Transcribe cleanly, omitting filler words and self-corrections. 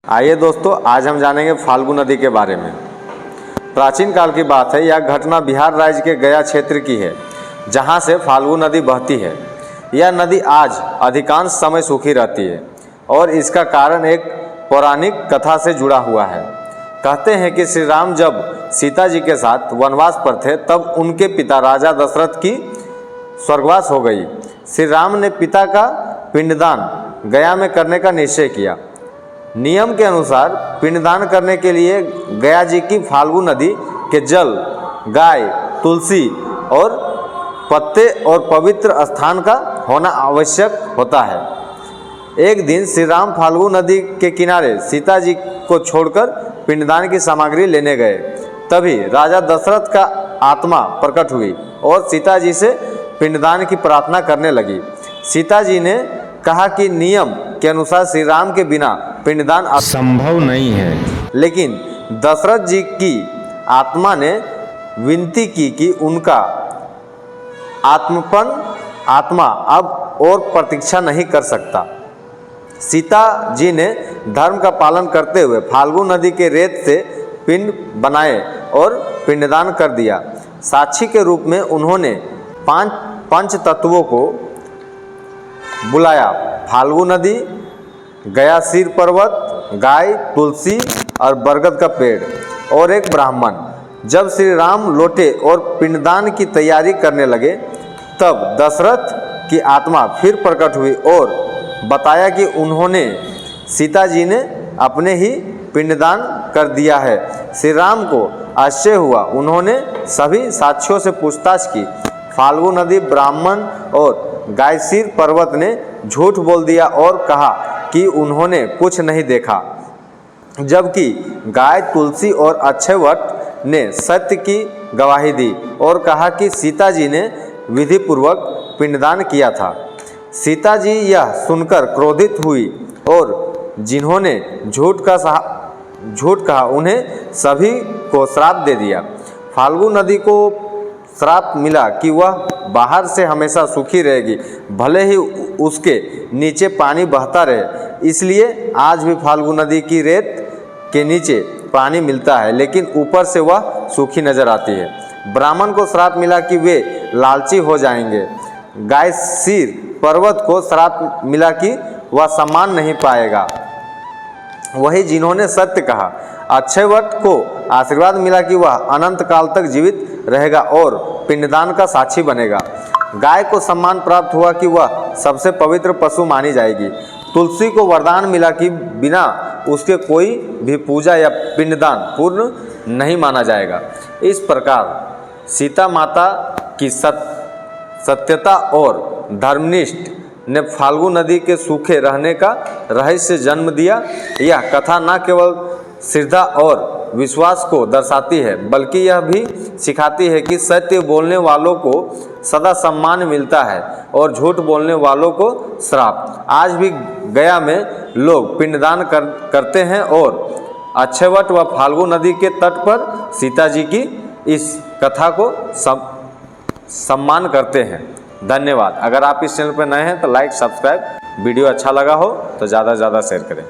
आइए दोस्तों, आज हम जानेंगे फाल्गु नदी के बारे में। प्राचीन काल की बात है। यह घटना बिहार राज्य के गया क्षेत्र की है, जहां से फाल्गु नदी बहती है। यह नदी आज अधिकांश समय सूखी रहती है और इसका कारण एक पौराणिक कथा से जुड़ा हुआ है। कहते हैं कि श्री राम जब सीता जी के साथ वनवास पर थे, तब उनके पिता राजा दशरथ की स्वर्गवास हो गई। श्री राम ने पिता का पिंडदान गया में करने का निश्चय किया। नियम के अनुसार पिंडदान करने के लिए गया जी की फाल्गु नदी के जल, गाय, तुलसी और पत्ते और पवित्र स्थान का होना आवश्यक होता है। एक दिन श्री राम फाल्गु नदी के किनारे सीता जी को छोड़कर पिंडदान की सामग्री लेने गए। तभी राजा दशरथ का आत्मा प्रकट हुई और सीता जी से पिंडदान की प्रार्थना करने लगी। सीता जी ने कहा कि नियम के अनुसार श्री राम के बिना पिंडदान संभव नहीं है, लेकिन दशरथ जी की आत्मा ने विनती की कि उनका आत्मा अब और प्रतीक्षा नहीं कर सकता। सीता जी ने धर्म का पालन करते हुए फाल्गु नदी के रेत से पिंड बनाए और पिंडदान कर दिया। साक्षी के रूप में उन्होंने पंच तत्वों को बुलाया: फाल्गु नदी, गयासीर पर्वत, गाय, तुलसी और बरगद का पेड़ और एक ब्राह्मण। जब श्री राम लौटे और पिंडदान की तैयारी करने लगे, तब दशरथ की आत्मा फिर प्रकट हुई और बताया कि उन्होंने सीता जी ने अपने ही पिंडदान कर दिया है। श्री राम को आश्चर्य हुआ। उन्होंने सभी साक्षियों से पूछताछ की। फाल्गु नदी, ब्राह्मण और गायसीर पर्वत ने झूठ बोल दिया और कहा कि उन्होंने कुछ नहीं देखा, जबकि गाय, तुलसी और अक्षयवट ने सत्य की गवाही दी और कहा कि सीता जी ने विधिपूर्वक पिंडदान किया था। सीता जी यह सुनकर क्रोधित हुई और जिन्होंने झूठ कहा उन्हें सभी को श्राप दे दिया। फाल्गु नदी को श्राप मिला कि वह बाहर से हमेशा सूखी रहेगी, भले ही उसके नीचे पानी बहता रहे। इसलिए आज भी फाल्गु नदी की रेत के नीचे पानी मिलता है, लेकिन ऊपर से वह सूखी नजर आती है। ब्राह्मण को श्राप मिला कि वे लालची हो जाएंगे। गायसीर पर्वत को श्राप मिला कि वह सम्मान नहीं पाएगा, वही जिन्होंने सत्य कहा। अक्षयवट को आशीर्वाद मिला कि वह अनंत काल तक जीवित रहेगा और पिंडदान का साक्षी बनेगा। गाय को सम्मान प्राप्त हुआ कि वह सबसे पवित्र पशु मानी जाएगी। तुलसी को वरदान मिला कि बिना उसके कोई भी पूजा या पिंडदान पूर्ण नहीं माना जाएगा। इस प्रकार सीता माता की सत्यता और धर्मनिष्ठ ने फाल्गु नदी के सूखे रहने का रहस्य जन्म दिया। यह कथा न केवल श्रद्धा और विश्वास को दर्शाती है, बल्कि यह भी सिखाती है कि सत्य बोलने वालों को सदा सम्मान मिलता है और झूठ बोलने वालों को श्राप। आज भी गया में लोग पिंडदान करते हैं और अक्षयवट व फाल्गु नदी के तट पर सीता जी की इस कथा को सम्मान करते हैं। धन्यवाद। अगर आप इस चैनल पर नए हैं तो लाइक, सब्सक्राइब, वीडियो अच्छा लगा हो तो ज़्यादा से ज़्यादा शेयर करें।